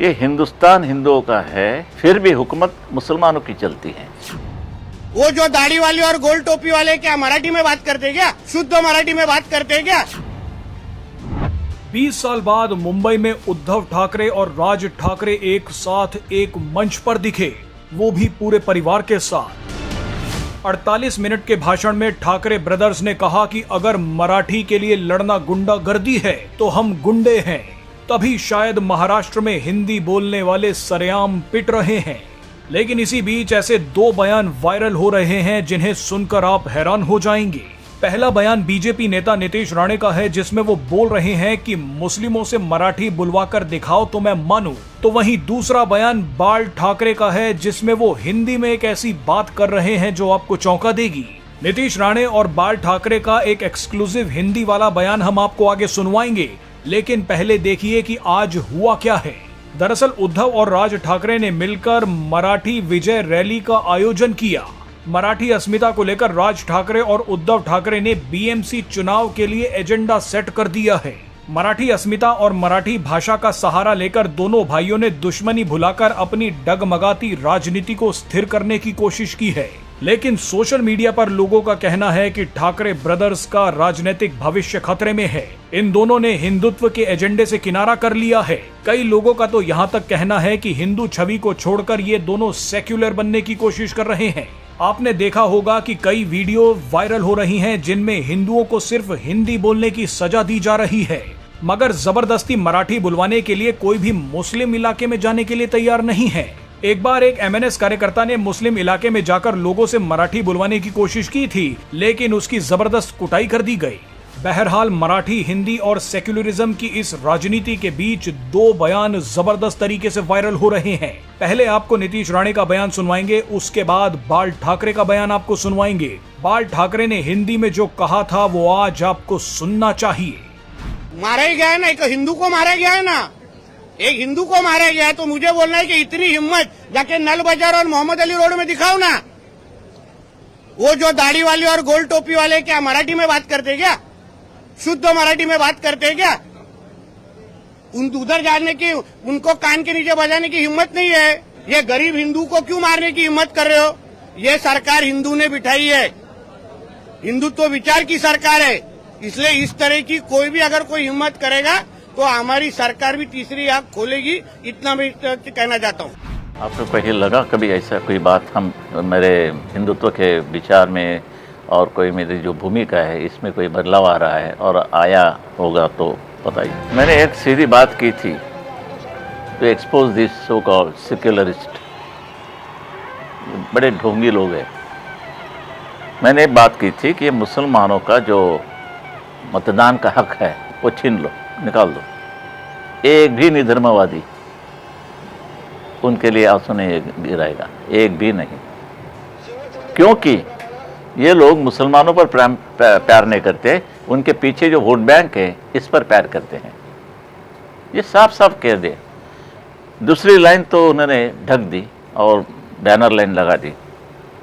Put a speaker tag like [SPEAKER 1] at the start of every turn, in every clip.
[SPEAKER 1] ये हिंदुस्तान हिंदुओं का है, फिर भी हुकूमत मुसलमानों की चलती है।
[SPEAKER 2] वो जो दाढ़ी वाले और गोल टोपी वाले क्या मराठी में बात करते क्या? शुद्ध मराठी में बात करते क्या?
[SPEAKER 3] 20 साल बाद मुंबई में उद्धव ठाकरे और राज ठाकरे एक साथ एक मंच पर दिखे, वो भी पूरे परिवार के साथ। 48 मिनट के भाषण में ठाकरे ब्रदर्स ने कहा कि अगर मराठी के लिए लड़ना गुंडागर्दी है तो हम गुंडे हैं। तभी शायद महाराष्ट्र में हिंदी बोलने वाले सरेआम पिट रहे हैं। लेकिन इसी बीच ऐसे दो बयान वायरल हो रहे हैं जिन्हें सुनकर आप हैरान हो जाएंगे। पहला बयान बीजेपी नेता नीतीश राणे का है, जिसमें वो बोल रहे हैं कि मुस्लिमों से मराठी बुलवाकर दिखाओ तो मैं मानूं। तो वहीं दूसरा बयान बाल ठाकरे का है, जिसमें वो हिंदी में एक ऐसी बात कर रहे हैं जो आपको चौंका देगी। नीतीश राणे और बाल ठाकरे का एक एक्सक्लूसिव हिंदी वाला बयान हम आपको आगे सुनवाएंगे, लेकिन पहले देखिए कि आज हुआ क्या है। दरअसल उद्धव और राज ठाकरे ने मिलकर मराठी विजय रैली का आयोजन किया। मराठी अस्मिता को लेकर राज ठाकरे और उद्धव ठाकरे ने बीएमसी चुनाव के लिए एजेंडा सेट कर दिया है। मराठी अस्मिता और मराठी भाषा का सहारा लेकर दोनों भाइयों ने दुश्मनी भुलाकर अपनी डगमगाती राजनीति को स्थिर करने की कोशिश की है। लेकिन सोशल मीडिया पर लोगों का कहना है कि ठाकरे ब्रदर्स का राजनीतिक भविष्य खतरे में है। इन दोनों ने हिंदुत्व के एजेंडे से किनारा कर लिया है। कई लोगों का तो यहाँ तक कहना है कि हिंदू छवि को छोड़कर ये दोनों सेक्युलर बनने की कोशिश कर रहे हैं। आपने देखा होगा कि कई वीडियो वायरल हो रही हैं जिनमें हिंदुओं को सिर्फ हिंदी बोलने की सजा दी जा रही है, मगर जबरदस्ती मराठी बुलवाने के लिए कोई भी मुस्लिम इलाके में जाने के लिए तैयार नहीं है। एक बार एक एमएनएस कार्यकर्ता ने मुस्लिम इलाके में जाकर लोगों से मराठी बुलवाने की कोशिश की थी, लेकिन उसकी जबरदस्त कुटाई कर दी गई। बहरहाल मराठी, हिंदी और सेक्युलरिज्म की इस राजनीति के बीच दो बयान जबरदस्त तरीके से वायरल हो रहे हैं। पहले आपको नीतीश राणे का बयान सुनवाएंगे, उसके बाद बाल ठाकरे का बयान आपको सुनवाएंगे। बाल ठाकरे ने हिंदी में जो कहा था वो आज आपको सुनना चाहिए।
[SPEAKER 2] मारा ही गया है ना, एक हिंदू को मारा गया है ना, एक हिंदू को मारा गया है, तो मुझे बोलना है कि इतनी हिम्मत जाके नल बाजार और मोहम्मद अली रोड में दिखाओ ना। वो जो दाढ़ी वाले और गोल टोपी वाले क्या मराठी में बात करते क्या? शुद्ध मराठी में बात करते क्या? उधर जाने की, उनको कान के नीचे बजाने की हिम्मत नहीं है। ये गरीब हिंदू को क्यों मारने की हिम्मत कर रहे हो? ये सरकार हिंदू ने बिठाई है, हिंदुत्व विचार की सरकार है, इसलिए इस तरह की कोई भी अगर कोई हिम्मत करेगा तो हमारी सरकार भी तीसरी आंख खोलेगी। इतना मैं कहना चाहता हूँ।
[SPEAKER 1] आपको कहीं लगा कभी ऐसा कोई बात हम मेरे हिंदुत्व के विचार में और कोई मेरी जो भूमिका है इसमें कोई बदलाव आ रहा है, और आया होगा तो बताइए। मैंने एक सीधी बात की थी to expose this so called secularist, बड़े ढोंगी लोग हैं। मैंने एक बात की थी कि ये मुसलमानों का जो मतदान का हक है वो छीन लो, निकाल दो। एक भी निधर्मवादी उनके लिए आंसू नहीं गिराएगा, एक भी नहीं, क्योंकि ये लोग मुसलमानों पर प्यार नहीं करते, उनके पीछे जो वोट बैंक है इस पर प्यार करते हैं। ये साफ साफ कह दे। दूसरी लाइन तो उन्होंने ढक दी और बैनर लाइन लगा दी।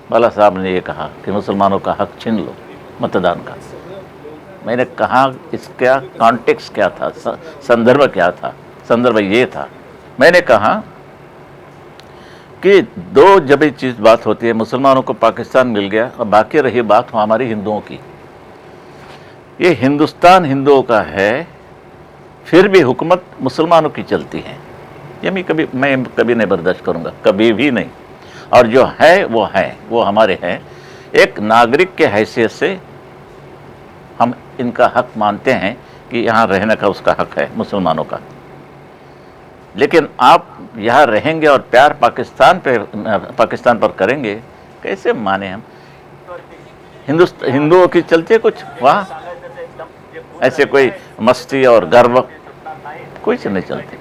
[SPEAKER 1] बाला साहब ने ये कहा कि मुसलमानों का हक छीन लो मतदान का। मैंने कहा इसका कॉन्टेक्स्ट क्या था, संदर्भ क्या था? संदर्भ ये था, मैंने कहा कि दो जब ये चीज़ बात होती है, मुसलमानों को पाकिस्तान मिल गया और बाकी रही बात हमारी हिंदुओं की। ये हिंदुस्तान हिंदुओं का है, फिर भी हुकूमत मुसलमानों की चलती है। ये मैं कभी नहीं बर्दाश्त करूँगा, कभी भी नहीं। और जो है वो हमारे हैं। एक नागरिक के हैसियत से हम इनका हक मानते हैं कि यहाँ रहने का उसका हक है मुसलमानों का। लेकिन आप यहाँ रहेंगे और प्यार पाकिस्तान पर करेंगे, कैसे माने हम? हिंदुओं की चलती है कुछ वहाँ, ऐसे कोई मस्ती और गर्व कुछ नहीं चलती।